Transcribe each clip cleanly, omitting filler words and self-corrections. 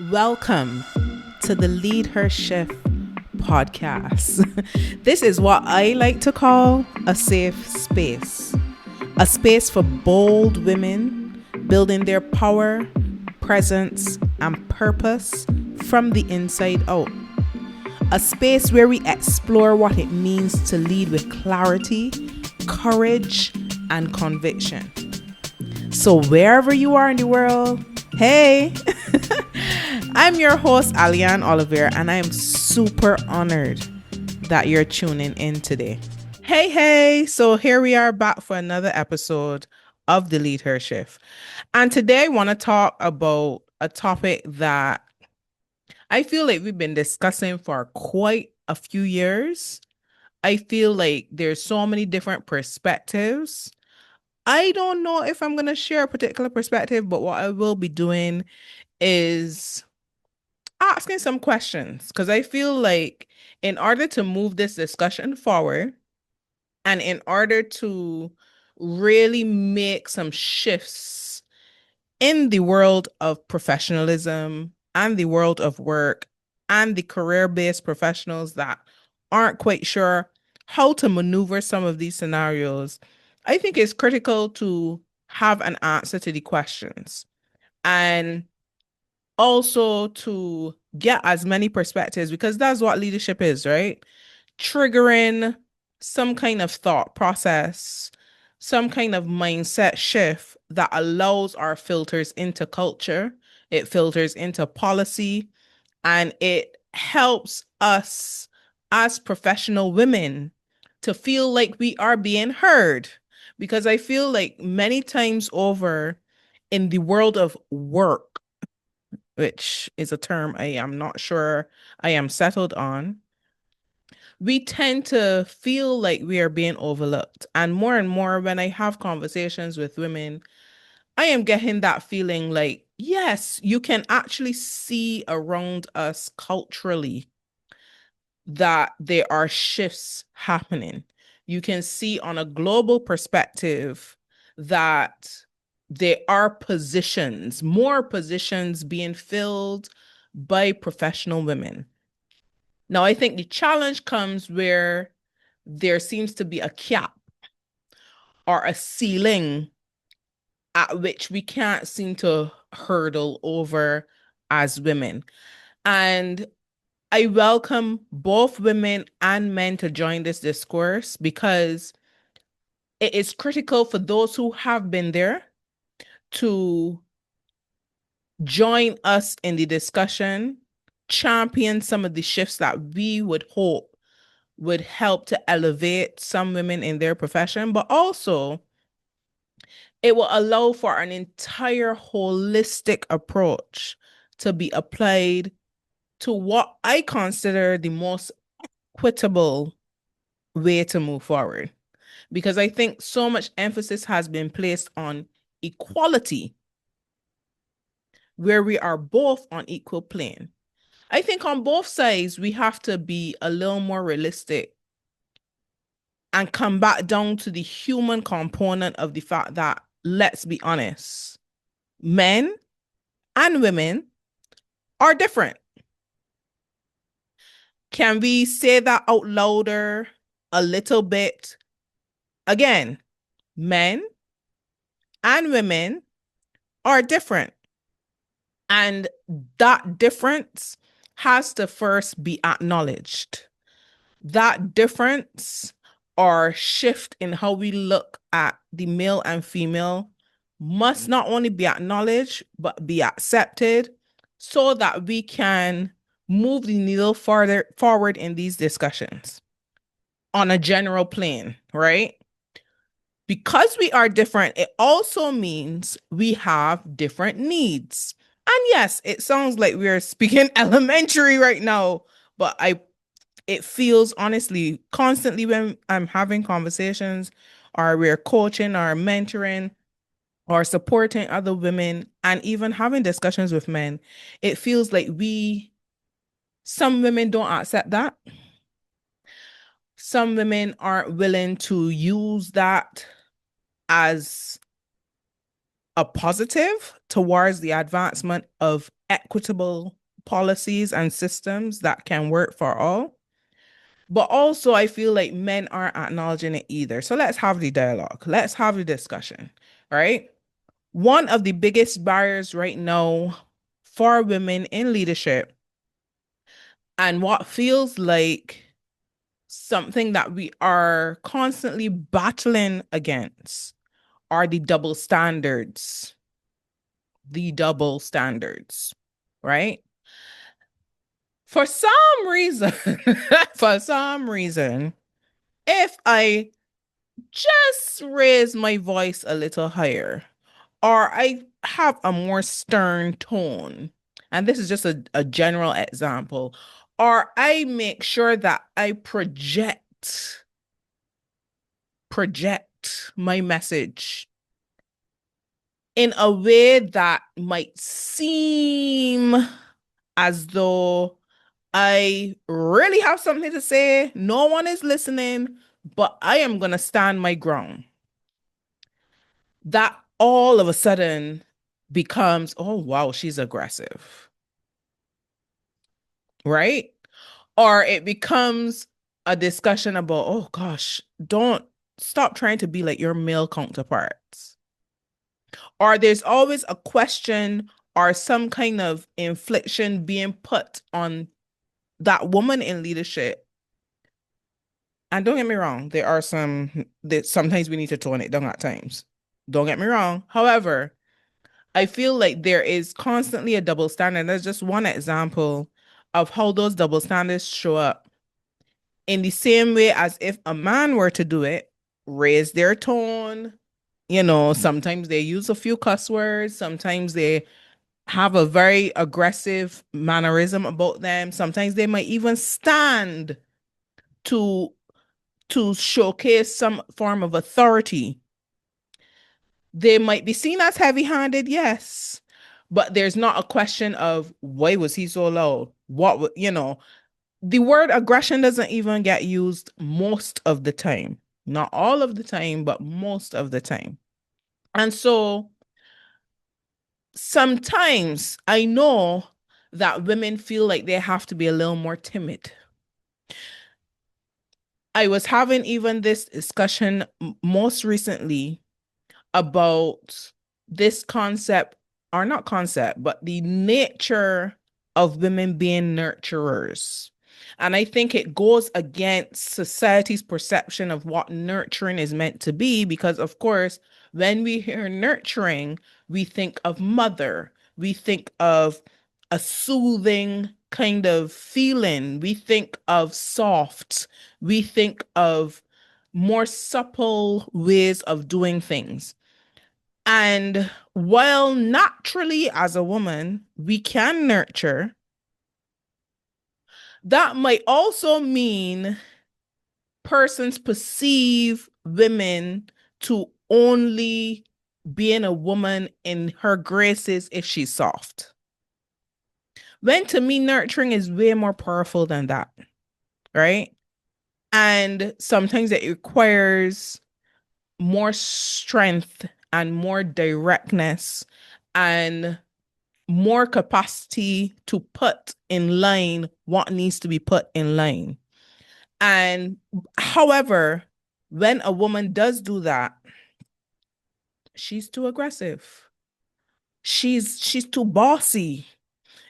Welcome to the LeadHer Shift Podcast. This is what I like to call a safe space. A space for bold women building their power, presence, and purpose from the inside out. A space where we explore what it means to lead with clarity, courage, and conviction. So wherever you are in the world, hey, I'm your host, Alian Ollivierre, and I am super honored that you're tuning in today. Hey, so here we are back for another episode of the LeadHer Shift. And today I want to talk about a topic that I feel like we've been discussing for quite a few years. I feel like there's so many different perspectives. I don't know if I'm going to share a particular perspective, but what I will be doing is asking some questions because I feel like in order to move this discussion forward and in order to really make some shifts in the world of professionalism and the world of work and the career-based professionals that aren't quite sure how to maneuver some of these scenarios, I think it's critical to have an answer to the questions and also to get as many perspectives, because that's what leadership is, right? Triggering some kind of thought process, some kind of mindset shift that allows our filters into culture, it filters into policy, and it helps us as professional women to feel like we are being heard. Because I feel like many times over in the world of work, which is a term I am not sure I am settled on, we tend to feel like we are being overlooked. And more, when I have conversations with women, I am getting that feeling like, yes, you can actually see around us culturally that there are shifts happening. You can see on a global perspective that there are positions, more positions being filled by professional women. Now, I think the challenge comes where there seems to be a cap or a ceiling at which we can't seem to hurdle over as women. And I welcome both women and men to join this discourse because it is critical for those who have been there to join us in the discussion, champion some of the shifts that we would hope would help to elevate some women in their profession, but also it will allow for an entire holistic approach to be applied to what I consider the most equitable way to move forward. Because I think so much emphasis has been placed on equality, where we are both on equal plane. I think on both sides, we have to be a little more realistic and come back down to the human component of the fact that, let's be honest, men and women are different. Can we say that out louder a little bit? Again, men and women are different. And that difference has to first be acknowledged. That difference or shift in how we look at the male and female must not only be acknowledged, but be accepted so that we can move the needle farther forward in these discussions on a general plane, right? Because we are different, it also means we have different needs. And yes, it sounds like we're speaking elementary right now, but it feels honestly constantly when I'm having conversations or we're coaching or mentoring or supporting other women and even having discussions with men, it feels like some women don't accept that. Some women aren't willing to use that as a positive towards the advancement of equitable policies and systems that can work for all. But also, I feel like men aren't acknowledging it either. So let's have the dialogue. Let's have the discussion, right? One of the biggest barriers right now for women in leadership, and what feels like something that we are constantly battling against, are the double standards. The double standards, right? For some reason, for some reason, if I just raise my voice a little higher, or I have a more stern tone, and this is just a general example, or I make sure that I project my message in a way that might seem as though I really have something to say, no one is listening, but I am going to stand my ground. That all of a sudden becomes, oh, wow, she's aggressive, right? Or it becomes a discussion about, oh gosh, don't stop trying to be like your male counterparts. Or there's always a question or some kind of infliction being put on that woman in leadership. And don't get me wrong, there are some that sometimes we need to tone it down at times. Don't get me wrong. However, I feel like there is constantly a double standard. That's just one example of how those double standards show up. In the same way as if a man were to do it, raise their tone. Sometimes they use a few cuss words. Sometimes they have a very aggressive mannerism about them. Sometimes they might even stand to showcase some form of authority. They might be seen as heavy-handed, yes, but there's not a question of why was he so loud? The word aggression doesn't even get used most of the time. Not all of the time, but most of the time. And so sometimes I know that women feel like they have to be a little more timid. I was having even this discussion most recently about this concept, or not concept, but the nature of women being nurturers. And I think it goes against society's perception of what nurturing is meant to be, because, of course, when we hear nurturing, we think of mother, we think of a soothing kind of feeling, we think of soft, we think of more supple ways of doing things. And while naturally, as a woman, we can nurture, that might also mean persons perceive women to only being a woman in her graces if she's soft. When to me, nurturing is way more powerful than that, right? And sometimes it requires more strength and more directness and more capacity to put in line what needs to be put in line. And however, when a woman does do that, she's too aggressive. She's too bossy,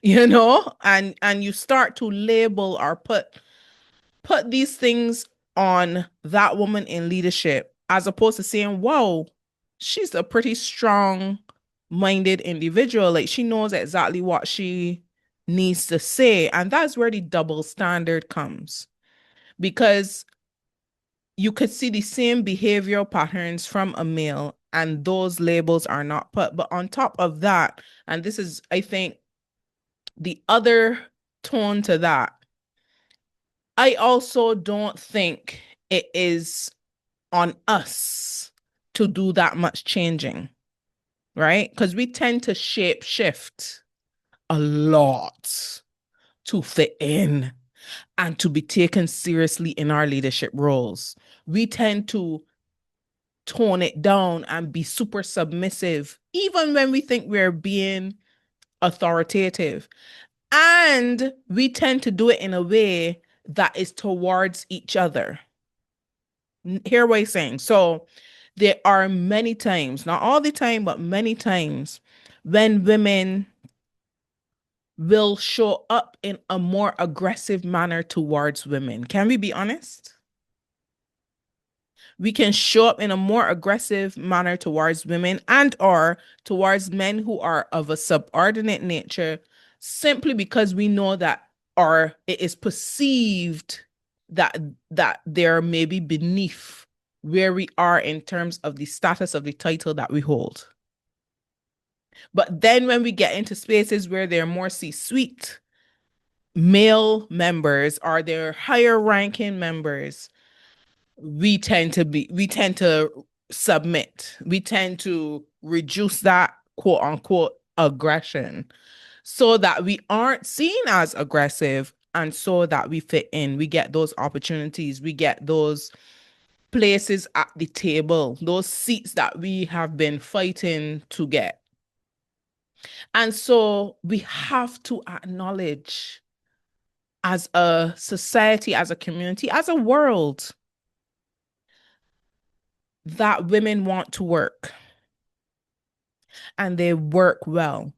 and you start to label or put these things on that woman in leadership, as opposed to saying, whoa, she's a pretty strong minded individual. Like, she knows exactly what she needs to say. And that's where the double standard comes, because you could see the same behavioral patterns from a male and those labels are not put. But on top of that, and this is, I think, the other tone to that, I also don't think it is on us to do that much changing, right? Because we tend to shape shift a lot to fit in and to be taken seriously in our leadership roles. We tend to tone it down and be super submissive, even when we think we're being authoritative. And we tend to do it in a way that is towards each other. Hear what I'm saying? So there are many times, not all the time, but many times when women will show up in a more aggressive manner towards women. Can we be honest? We can show up in a more aggressive manner towards women and or towards men who are of a subordinate nature, simply because we know that, or it is perceived that they're maybe beneath where we are in terms of the status of the title that we hold. But then when we get into spaces where they're more C-suite male members or their higher ranking members, we tend to submit. We tend to reduce that quote unquote aggression so that we aren't seen as aggressive and so that we fit in. We get those opportunities. We get those places at the table, those seats that we have been fighting to get. And so we have to acknowledge, as a society, as a community, as a world, that women want to work and they work well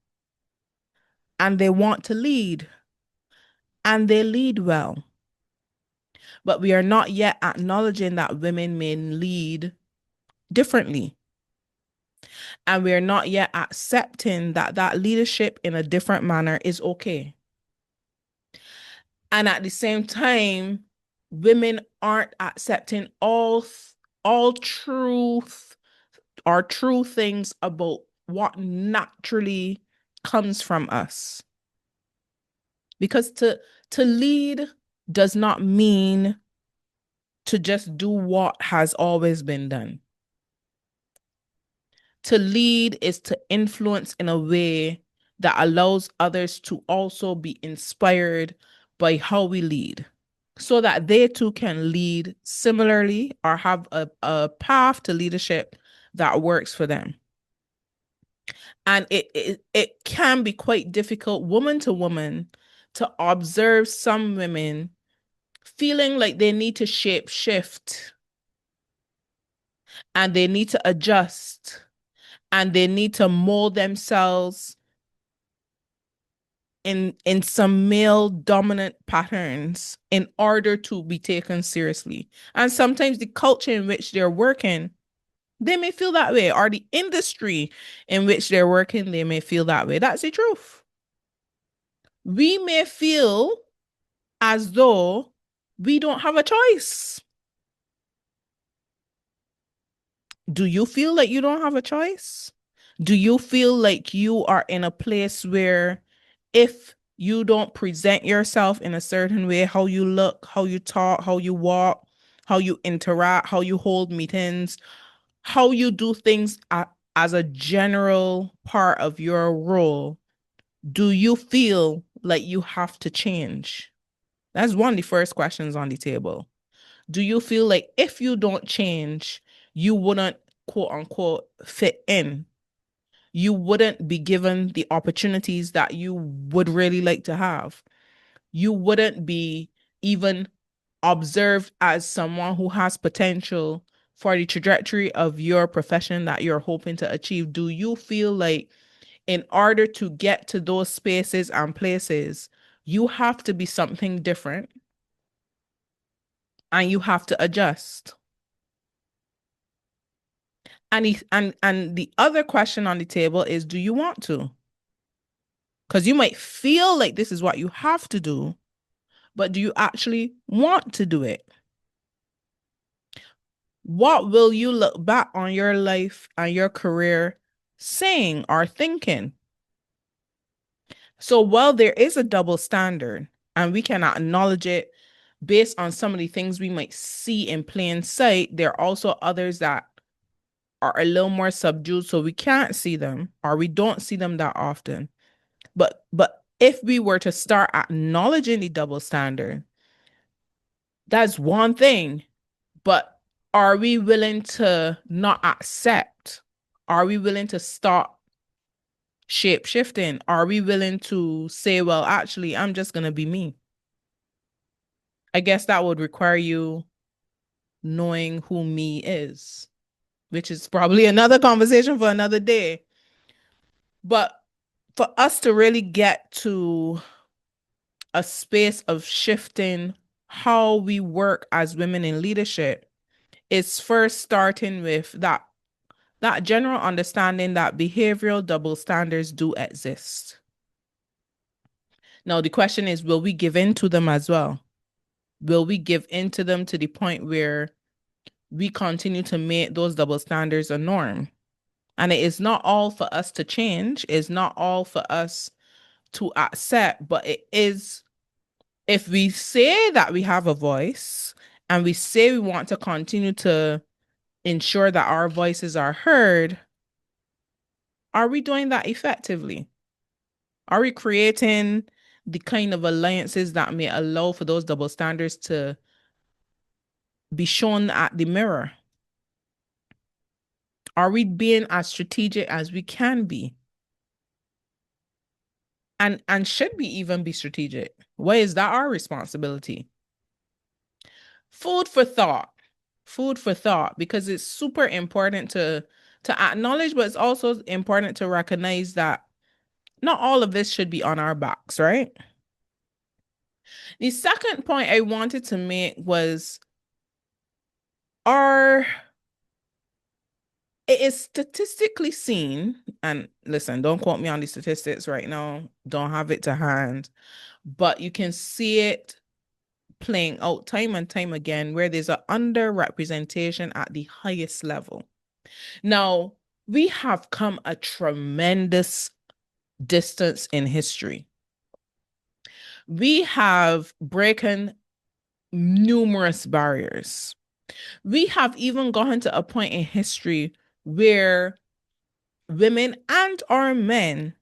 and they want to lead and they lead well. But we are not yet acknowledging that women may lead differently. And we are not yet accepting that that leadership in a different manner is okay. And at the same time, women aren't accepting all truth or true things about what naturally comes from us. Because to lead does not mean to just do what has always been done. To lead is to influence in a way that allows others to also be inspired by how we lead, so that they too can lead similarly or have a path to leadership that works for them. And it can be quite difficult, woman to woman, to observe some women feeling like they need to shape shift and they need to adjust and they need to mold themselves in some male dominant patterns in order to be taken seriously. And sometimes the culture in which they're working, they may feel that way, or the industry in which they're working, they may feel that way. That's the truth. We may feel as though we don't have a choice. Do you feel like you don't have a choice? Do you feel like you are in a place where if you don't present yourself in a certain way, how you look, how you talk, how you walk, how you interact, how you hold meetings, how you do things as a general part of your role, do you feel like you have to change? That's one of the first questions on the table. Do you feel like if you don't change, you wouldn't quote unquote fit in? You wouldn't be given the opportunities that you would really like to have. You wouldn't be even observed as someone who has potential for the trajectory of your profession that you're hoping to achieve. Do you feel like in order to get to those spaces and places, you have to be something different and you have to adjust? And the other question on the table is, do you want to? Because you might feel like this is what you have to do, but do you actually want to do it? What will you look back on your life and your career saying or thinking? So while there is a double standard and we cannot acknowledge it based on some of the things we might see in plain sight, there are also others that are a little more subdued, so we can't see them or we don't see them that often. But if we were to start acknowledging the double standard, that's one thing. But Are we willing to not accept? Are we willing to stop shape shifting? Are we willing to say, well, actually, I'm just going to be me? I guess that would require you knowing who me is, which is probably another conversation for another day. But for us to really get to a space of shifting how we work as women in leadership, it's first starting with that general understanding that behavioral double standards do exist. Now, the question is, will we give in to them as well? Will we give in to them to the point where we continue to make those double standards a norm? And it is not all for us to change. It's not all for us to accept, but it is, if we say that we have a voice and we say we want to continue to ensure that our voices are heard, are we doing that effectively? Are we creating the kind of alliances that may allow for those double standards to be shown at the mirror? Are we being as strategic as we can be? And should we even be strategic? Why is that our responsibility? Food for thought. Food for thought, because it's super important to acknowledge, but it's also important to recognize that not all of this should be on our backs, right? The second point I wanted to make was it is statistically seen, and listen, don't quote me on the statistics right now, don't have it to hand, but you can see it playing out time and time again where there's an underrepresentation at the highest level. Now, we have come a tremendous distance in history. We have broken numerous barriers. We have even gotten to a point in history where women and our men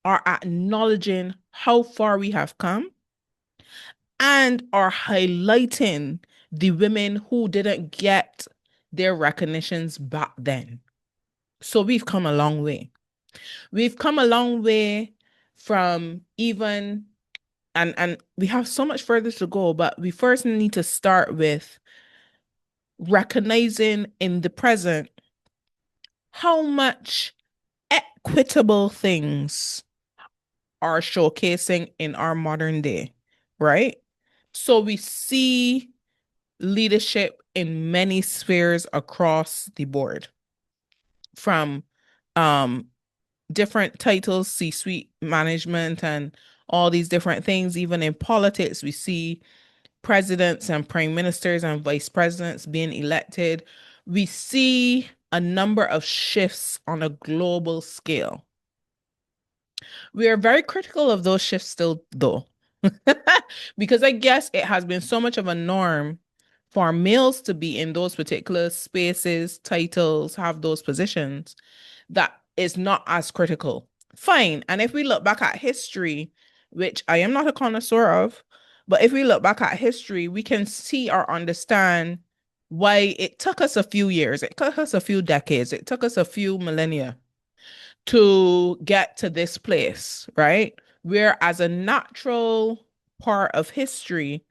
are acknowledging how far we have come and are highlighting the women who didn't get their recognitions back then. So we've come a long way. We've come a long way from even, and we have so much further to go, but we first need to start with recognizing in the present how much equitable things are showcasing in our modern day, right? So we see leadership in many spheres across the board, from different titles, C-suite management, and all these different things. Even in politics, we see presidents and prime ministers and vice presidents being elected. We see a number of shifts on a global scale. We are very critical of those shifts still, though, because I guess it has been so much of a norm for males to be in those particular spaces, titles, have those positions, that is not as critical. Fine. And if we look back at history, which I am not a connoisseur of, but if we look back at history, we can see or understand why it took us a few years, it took us a few decades, it took us a few millennia to get to this place, right? Where as a natural part of history,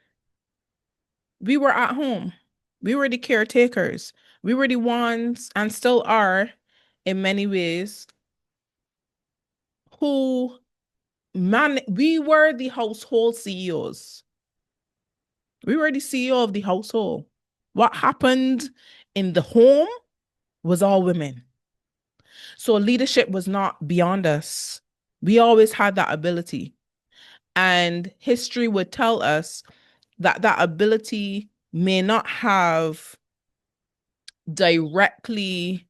we were at home. We were the caretakers. We were the ones, and still are in many ways, who we were the household CEOs. We were the CEO of the household. What happened in the home was all women. So leadership was not beyond us. We always had that ability. And history would tell us that that ability may not have directly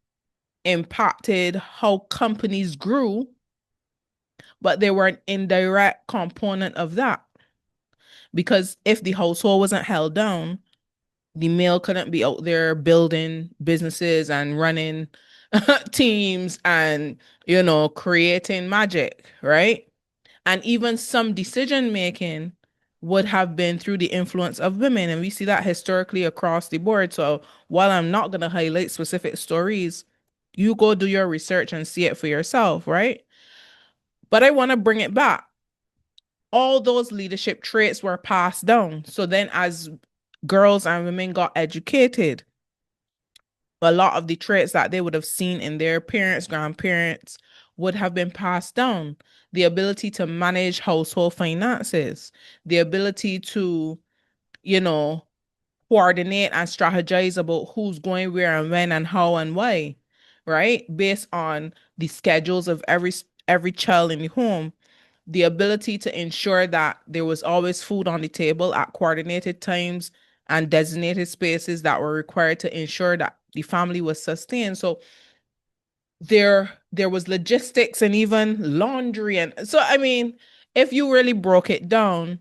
impacted how companies grew, but they were an indirect component of that. Because if the household wasn't held down, the male couldn't be out there building businesses and running teams and, creating magic, right? And even some decision making would have been through the influence of women. And we see that historically across the board. So while I'm not going to highlight specific stories, you go do your research and see it for yourself, right? But I want to bring it back. All those leadership traits were passed down. So then, as girls and women got educated, a lot of the traits that they would have seen in their parents, grandparents would have been passed down. The ability to manage household finances, the ability to, you know, coordinate and strategize about who's going where and when and how and why, right? Based on the schedules of every child in the home, the ability to ensure that there was always food on the table at coordinated times and designated spaces that were required to ensure that the family was sustained. So there was logistics and even laundry. And so I mean, if you really broke it down,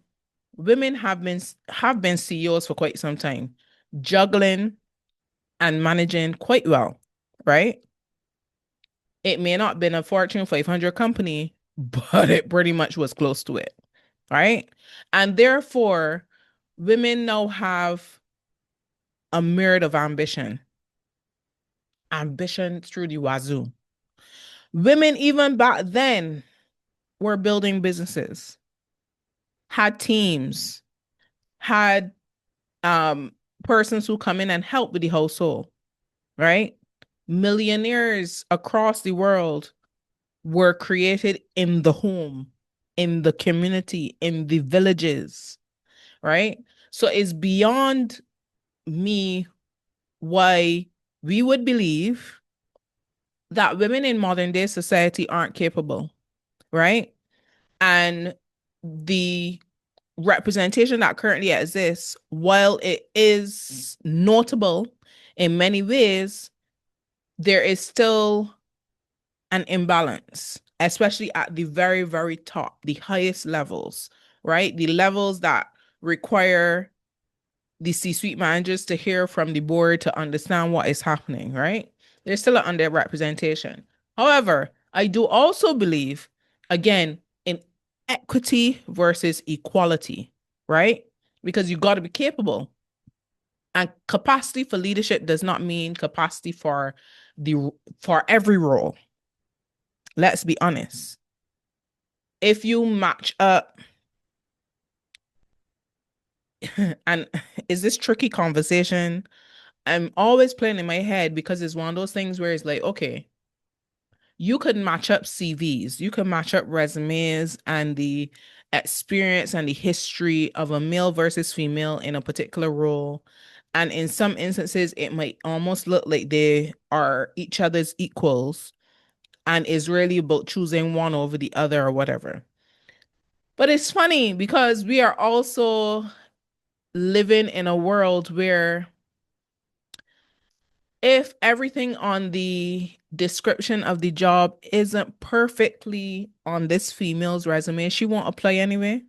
women have been CEOs for quite some time, juggling and managing quite well, right? It may not have been a Fortune 500 company, but it pretty much was close to it, right? And therefore, women now have a myriad of ambition through the wazoo. Women, even back then, were building businesses, had teams, had um persons who come in and help with the household, right? Millionaires across the world were created in the home, in the community, in the villages, right? So it's beyond me why we would believe that women in modern day society aren't capable, right? And the representation that currently exists, while it is notable in many ways, there is still an imbalance, especially at the very, very top, the highest levels, right? The levels that require the C-suite managers to hear from the board to understand what is happening, right? There's still an underrepresentation. However, I do also believe, again, in equity versus equality, right? Because you got to be capable. And capacity for leadership does not mean capacity for every role. Let's be honest. If you match up, and is this tricky conversation? I'm always playing in my head because it's one of those things where it's like, okay, you could match up CVs, you could match up resumes and the experience and the history of a male versus female in a particular role. And in some instances, it might almost look like they are each other's equals and is really about choosing one over the other or whatever. But it's funny because we are also living in a world where if everything on the description of the job isn't perfectly on this female's resume, she won't apply anyway.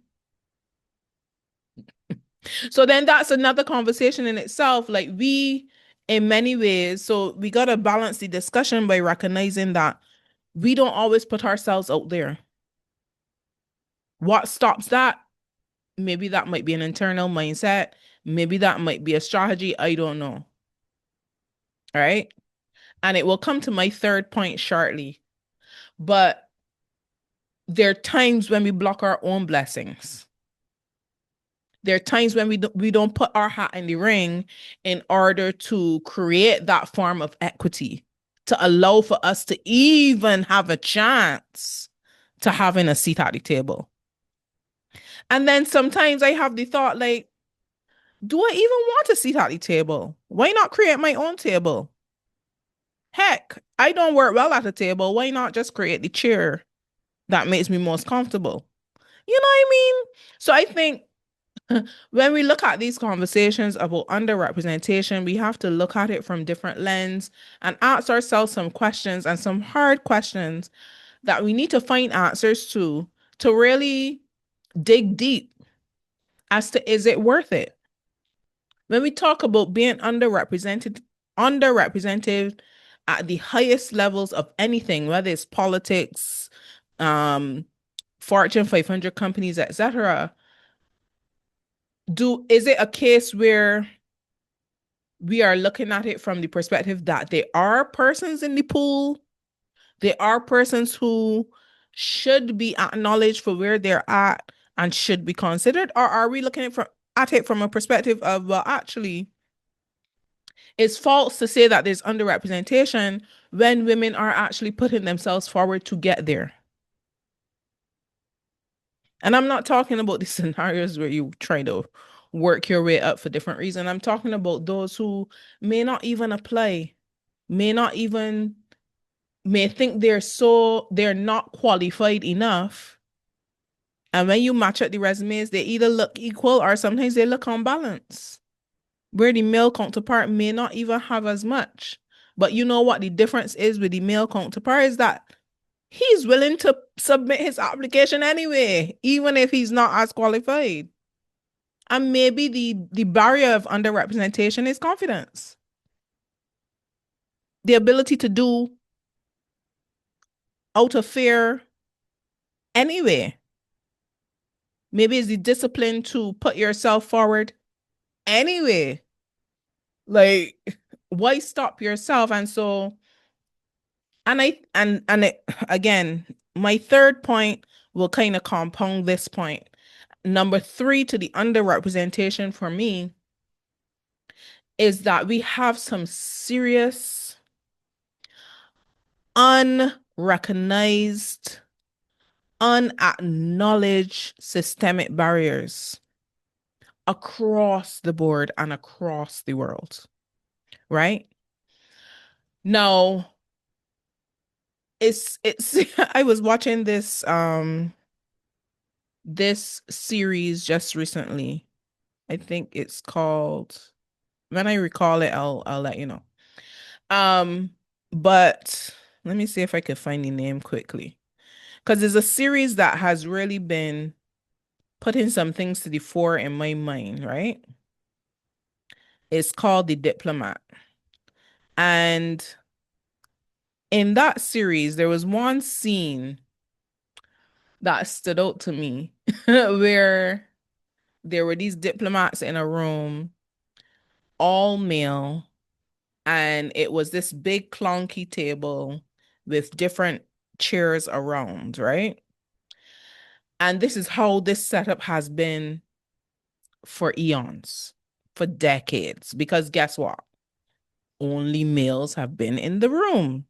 So then that's another conversation in itself. Like we, in many ways, so we got to balance the discussion by recognizing that we don't always put ourselves out there. What stops that? Maybe that might be an internal mindset. Maybe that might be a strategy. I don't know. All right. And it will come to my third point shortly. But there are times when we block our own blessings. There are times when we don't put our hat in the ring in order to create that form of equity, to allow for us to even have a chance to having a seat at the table. And then sometimes I have the thought like, do I even want a seat at the table? Why not create my own table? Heck, I don't work well at a table. Why not just create the chair that makes me most comfortable? You know what I mean? So I think when we look at these conversations about underrepresentation, we have to look at it from different lens and ask ourselves some questions and some hard questions that we need to find answers to really dig deep as to is it worth it? When we talk about being underrepresented at the highest levels of anything, whether it's politics, um, Fortune 500 companies, etc., Is it a case where we are looking at it from the perspective that there are persons in the pool, there are persons who should be acknowledged for where they're at and should be considered, or are we looking at it from a perspective of, well, actually, it's false to say that there's underrepresentation when women are actually putting themselves forward to get there? And I'm not talking about the scenarios where you try to work your way up for different reasons. I'm talking about those who may not even apply, may not even, may think they're not qualified enough. And when you match up the resumes, they either look equal or sometimes they look unbalanced, where the male counterpart may not even have as much. But you know what the difference is with the male counterpart is that he's willing to submit his application anyway, even if he's not as qualified. And maybe the barrier of underrepresentation is confidence. The ability to do out of fear anyway. Maybe it's the discipline to put yourself forward anyway. Like, why stop yourself? And so, and I and it, again, my third point will kind of compound this point. Number three to the underrepresentation for me is that we have some serious, unrecognized, unacknowledged systemic barriers across the board and across the world, right? Now, it's I was watching this series just recently. I think it's called, when I recall it, I'll let you know. Um, but let me see if I can find the name quickly. Because it's a series that has really been putting some things to the fore in my mind, right? It's called The Diplomat. And in that series, there was one scene that stood out to me where there were these diplomats in a room, all male, and it was this big clunky table with different chairs around, right? And this is how this setup has been for eons, for decades, because guess what? Only males have been in the room.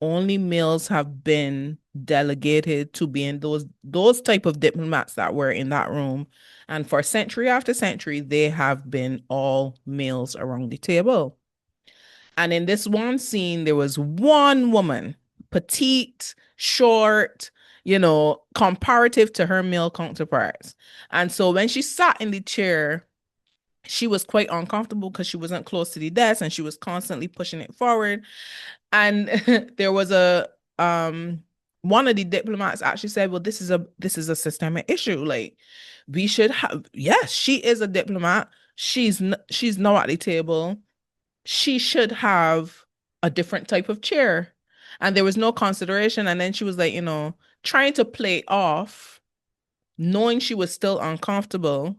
Only males have been delegated to being those type of diplomats that were in that room. And for century after century, they have been all males around the table. And in this one scene, there was one woman, petite, short, comparative to her male counterparts. And so when she sat in the chair, she was quite uncomfortable because she wasn't close to the desk and she was constantly pushing it forward. And there was one of the diplomats actually said, well, this is a systemic issue. Like, we should have, yes, she is a diplomat. She's now at the table. She should have a different type of chair. And there was no consideration. And then she was like, trying to play off, knowing she was still uncomfortable.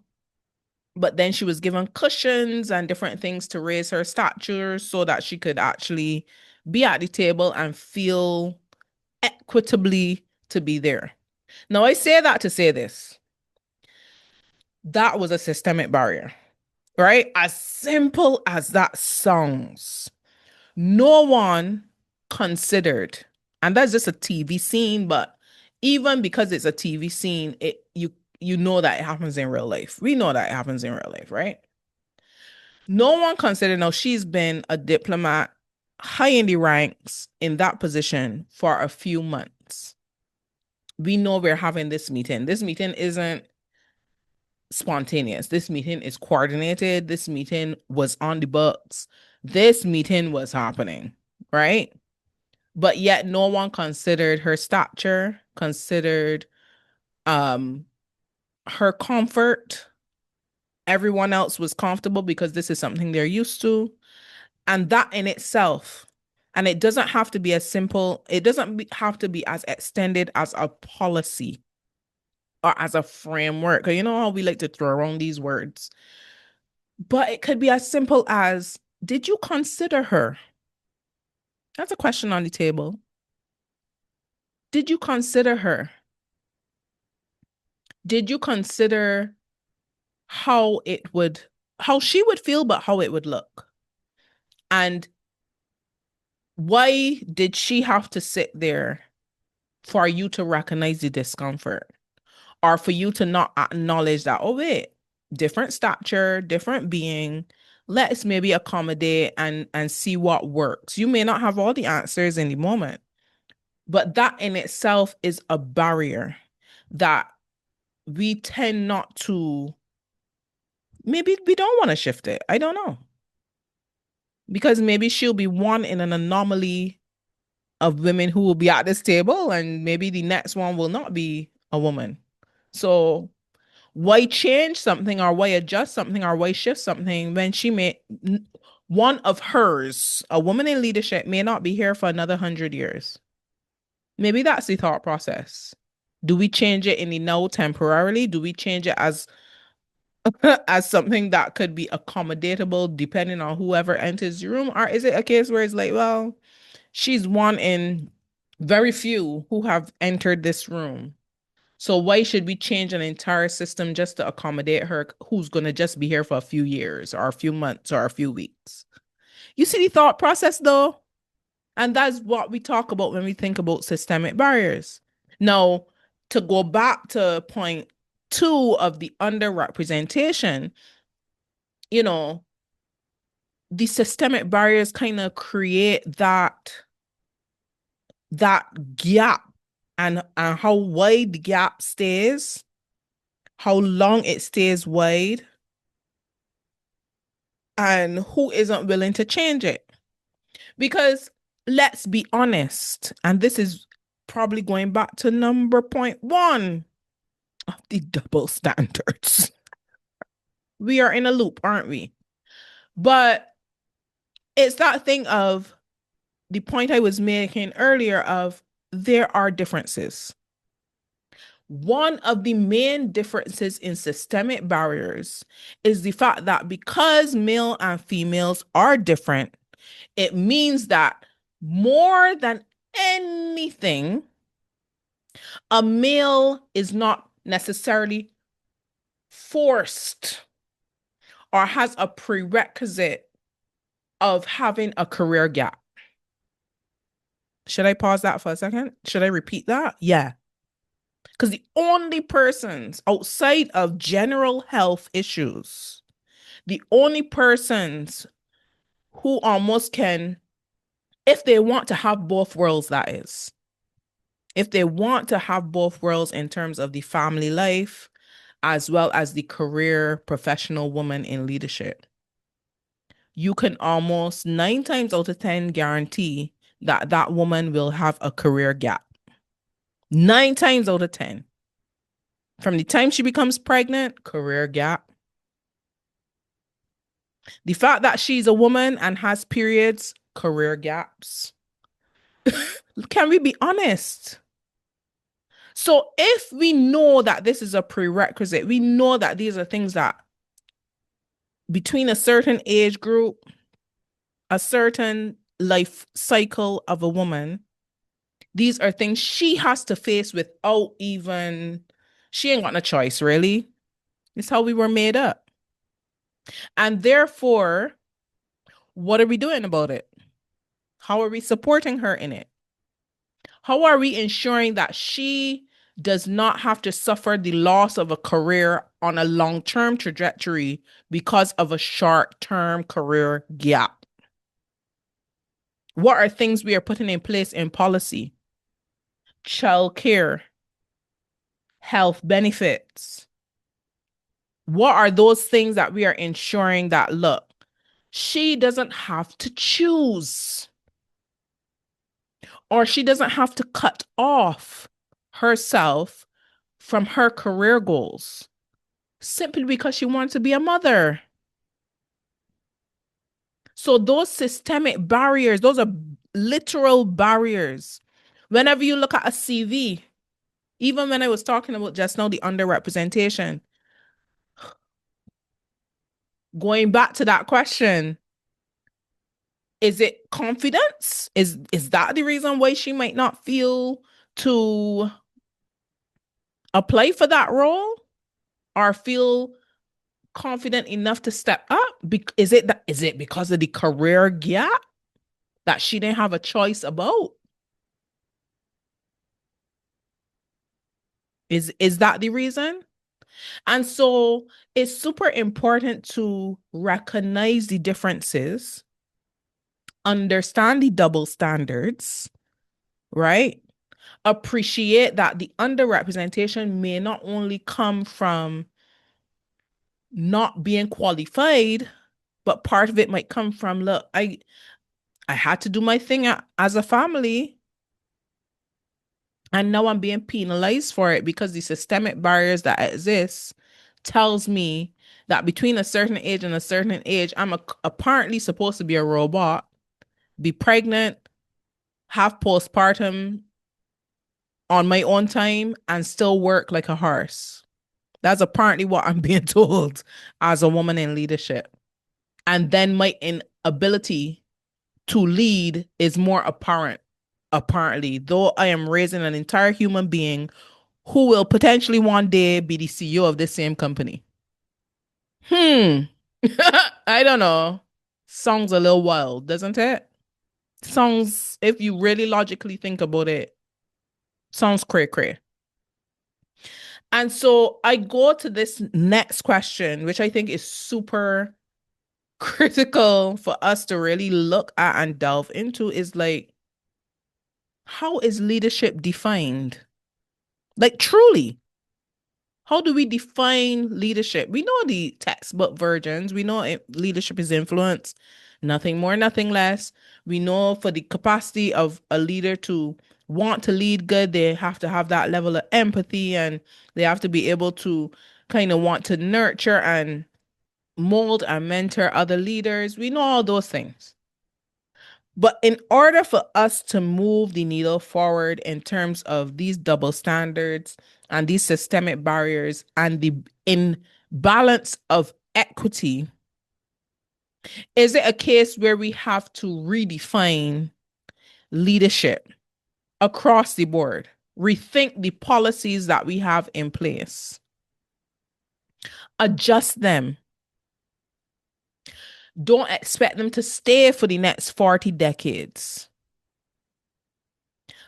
But then she was given cushions and different things to raise her stature so that she could actually be at the table and feel equitably to be there. Now, I say that to say this. That was a systemic barrier, right? As simple as that sounds, no one considered, and that's just a TV scene, but even because it's a TV scene, you know that it happens in real life. We know that it happens in real life, right? No one considered, now she's been a diplomat high in the ranks in that position for a few months. We know we're having this meeting. This meeting isn't spontaneous. This meeting is coordinated. This meeting was on the books. This meeting was happening, right? But yet no one considered her stature, considered um her comfort. Everyone else was comfortable because this is something they're used to. And that in itself, and it doesn't have to be as simple, it doesn't have to be as extended as a policy. or as a framework. You know how we like to throw around these words. But it could be as simple as, did you consider her? That's a question on the table. Did you consider her? Did you consider how she would feel, but how it would look? And why did she have to sit there for you to recognize the discomfort? Or for you to not acknowledge that, oh, wait, different stature, different being. Let's maybe accommodate and see what works. You may not have all the answers in the moment, but that in itself is a barrier that we tend not to, maybe we don't want to shift it. I don't know. Because maybe she'll be one in an anomaly of women who will be at this table, and maybe the next one will not be a woman. So why change something, or why adjust something, or why shift something when one of hers, a woman in leadership, may not be here for another 100 years? Maybe that's the thought process. Do we change it in the now temporarily? Do we change it as as something that could be accommodatable depending on whoever enters the room? Or is it a case where it's like, well, she's one in very few who have entered this room. So why should we change an entire system just to accommodate her who's going to just be here for a few years or a few months or a few weeks? You see the thought process though? And that's what we talk about when we think about systemic barriers. Now, to go back to point 2 of the underrepresentation, you know, the systemic barriers kind of create that gap, and how wide the gap stays, how long it stays wide, and who isn't willing to change it. Because let's be honest, and this is probably going back to number point 1 of the double standards. We are in a loop, aren't we? But it's that thing of the point I was making earlier of there are differences. One of the main differences in systemic barriers is the fact that because male and females are different, it means that more than anything, a male is not necessarily forced or has a prerequisite of having a career gap. Should I pause that for a second? Should I repeat that? Yeah. Because the only persons outside of general health issues, the only persons who almost can, if they want to have both worlds, that is, if they want to have both worlds in terms of the family life as well as the career professional woman in leadership, you can almost 9 times out of 10 guarantee that that woman will have a career gap. 9 times out of 10. From the time she becomes pregnant, career gap. The fact that she's a woman and has periods, career gaps. Can we be honest? So if we know that this is a prerequisite, we know that these are things that between a certain age group, a certain life cycle of a woman, these are things she has to face without even, she ain't got no choice, really. It's how we were made up. And therefore, what are we doing about it? How are we supporting her in it? How are we ensuring that she does not have to suffer the loss of a career on a long-term trajectory because of a short-term career gap? What are things we are putting in place in policy? Childcare, health benefits. What are those things that we are ensuring that, look, she doesn't have to choose, or she doesn't have to cut off herself from her career goals simply because she wants to be a mother? So those systemic barriers, those are literal barriers. Whenever you look at a CV, Even when I was talking about just now the underrepresentation, going back to that question, is it confidence? Is that the reason why she might not feel to apply for that role or feel confident enough to step up? Is it because of the career gap that she didn't have a choice about? Is that the reason? And so it's super important to recognize the differences, understand the double standards, right? Appreciate that the underrepresentation may not only come from not being qualified, but part of it might come from, look, I had to do my thing as a family, and now I'm being penalized for it because the systemic barriers that exist tells me that between a certain age and a certain age, I'm apparently supposed to be a robot, be pregnant, have postpartum on my own time, and still work like a horse. That's apparently what I'm being told as a woman in leadership. And then my inability to lead is more apparent, apparently, though I am raising an entire human being who will potentially one day be the CEO of this same company. Hmm. I don't know. Sounds a little wild, doesn't it? Sounds, if you really logically think about it, sounds cray cray. And so I go to this next question, which I think is super critical for us to really look at and delve into, is like, how is leadership defined? Like, truly, how do we define leadership? We know the textbook versions. We know leadership is influence, nothing more, nothing less. We know for the capacity of a leader to want to lead good, they have to have that level of empathy and they have to be able to kind of want to nurture and mold and mentor other leaders. We know all those things. But in order for us to move the needle forward in terms of these double standards and these systemic barriers and the imbalance of equity, is it a case where we have to redefine leadership across the board, rethink the policies that we have in place, adjust them? Don't expect them to stay for the next 40 decades.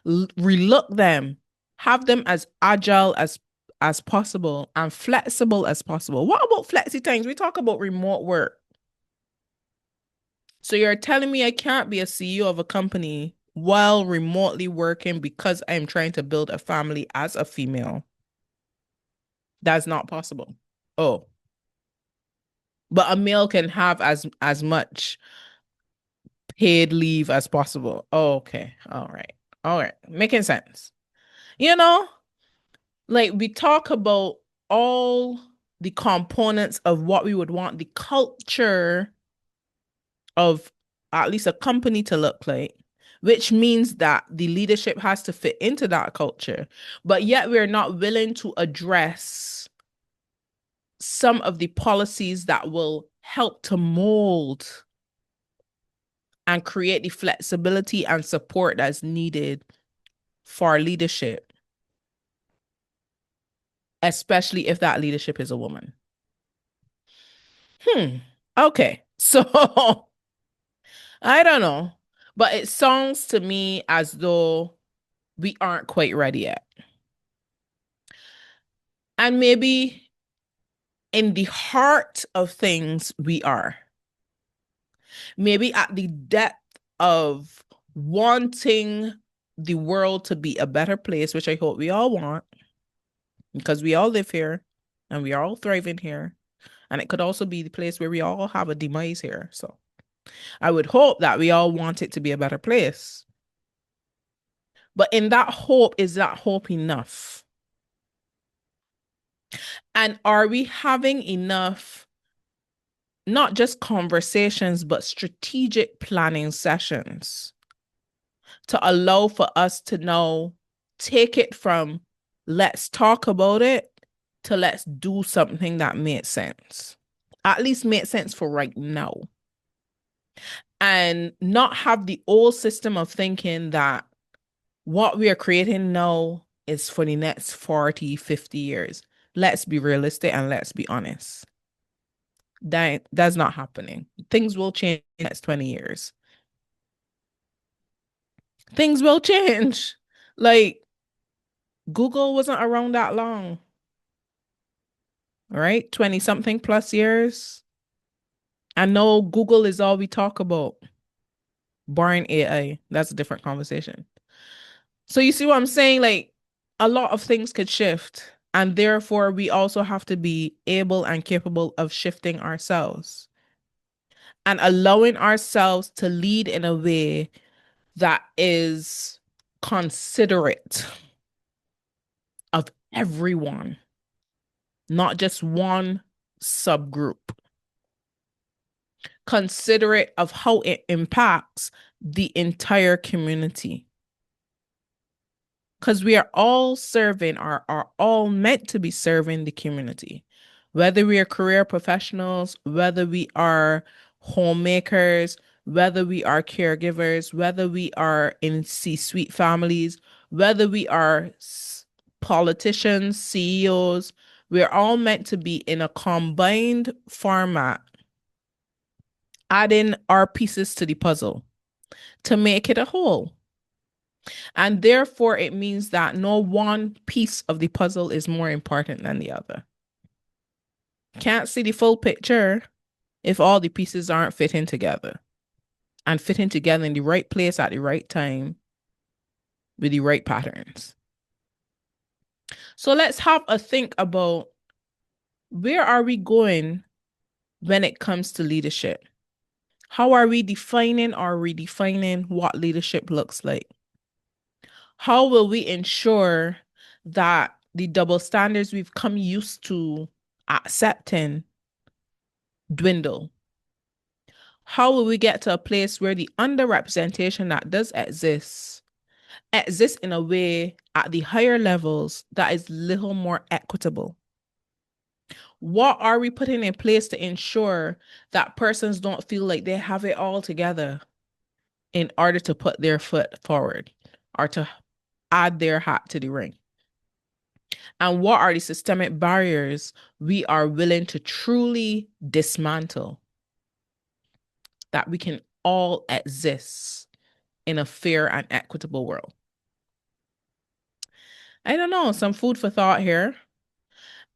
Relook them, have them as agile as possible and flexible as possible. What about flexi times? We talk about remote work. So you're telling me I can't be a CEO of a company while remotely working because I'm trying to build a family as a female? That's not possible. Oh, but a male can have as much paid leave as possible. Oh, okay. All right. All right. Making sense. You know, like we talk about all the components of what we would want the culture of at least a company to look like, which means that the leadership has to fit into that culture. But yet we're not willing to address some of the policies that will help to mold and create the flexibility and support that's needed for leadership, especially if that leadership is a woman. Okay. So I don't know, but it sounds to me as though we aren't quite ready yet. And maybe in the heart of things, we are. Maybe at the depth of wanting the world to be a better place, which I hope we all want, because we all live here and we are all thriving here. And it could also be the place where we all have a demise here. So I would hope that we all want it to be a better place. But in that hope, is that hope enough? And are we having enough, not just conversations, but strategic planning sessions to allow for us to now take it from let's talk about it to let's do something that makes sense. At least make sense for right now. And not have the old system of thinking that what we are creating now is for the next 40, 50 years. Let's be realistic and let's be honest. That's not happening. Things will change in the next 20 years. Things will change. Like, Google wasn't around that long. Right? 20 something plus years. And no, Google is all we talk about. Barring AI. That's a different conversation. So you see what I'm saying? Like, a lot of things could shift. And therefore, we also have to be able and capable of shifting ourselves and allowing ourselves to lead in a way that is considerate of everyone, not just one subgroup. Considerate of how it impacts the entire community. Because we are all serving, are all meant to be serving the community. Whether we are career professionals, whether we are homemakers, whether we are caregivers, whether we are in C-suite families, whether we are politicians, CEOs, we're all meant to be in a combined format, adding our pieces to the puzzle to make it a whole. And therefore, it means that no one piece of the puzzle is more important than the other. Can't see the full picture if all the pieces aren't fitting together and fitting together in the right place at the right time with the right patterns. So let's have a think about, where are we going when it comes to leadership? How are we defining or redefining what leadership looks like? How will we ensure that the double standards we've come used to accepting dwindle? How will we get to a place where the underrepresentation that does exist exists in a way at the higher levels that is little more equitable? What are we putting in place to ensure that persons don't feel like they have it all together in order to put their foot forward or to add their hat to the ring? And what are the systemic barriers we are willing to truly dismantle that we can all exist in a fair and equitable world? I don't know, some food for thought here.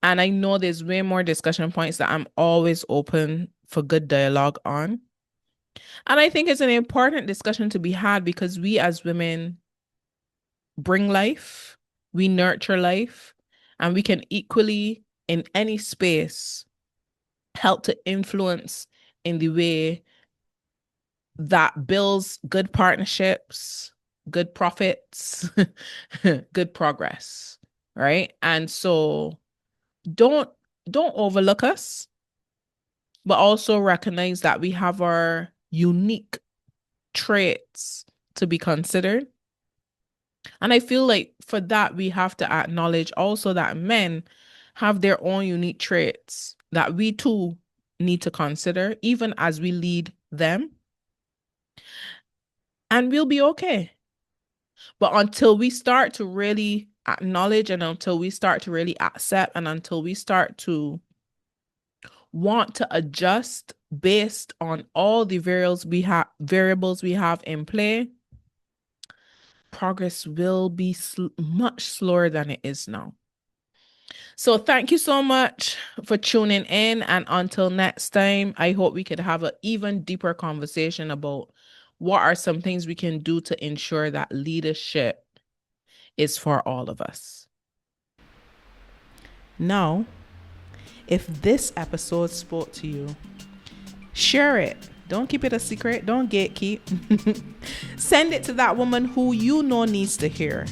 And I know there's way more discussion points that I'm always open for good dialogue on. And I think it's an important discussion to be had because we as women bring life, we nurture life, and we can equally, in any space, help to influence in the way that builds good partnerships, good profits, good progress, right? And so don't overlook us, but also recognize that we have our unique traits to be considered. And I feel like for that, we have to acknowledge also that men have their own unique traits that we too need to consider, even as we lead them. And we'll be okay. But until we start to really acknowledge, and until we start to really accept, and until we start to want to adjust based on all the variables we have in play, progress will be much slower than it is now. So thank you so much for tuning in. And until next time, I hope we could have an even deeper conversation about what are some things we can do to ensure that leadership is for all of us. Now, if this episode spoke to you, share it. Don't keep it a secret. Don't gatekeep. Send it to that woman who you know needs to hear.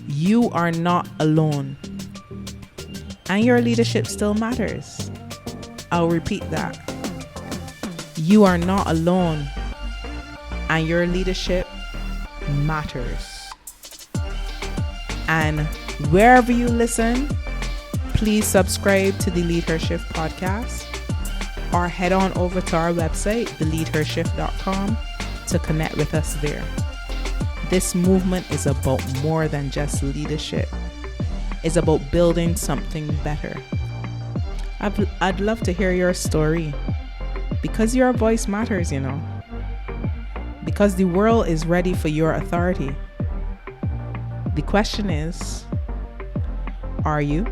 You are not alone. And your leadership still matters. I'll repeat that. You are not alone. And your leadership matters. And Wherever you listen, please subscribe to the LeadHer Shift Podcast or head on over to our website, theleadhershift.com, to connect with us there. This movement is about more than just leadership. It's about building something better. I'd love to hear your story because your voice matters, because the world is ready for your authority. The question is, are you?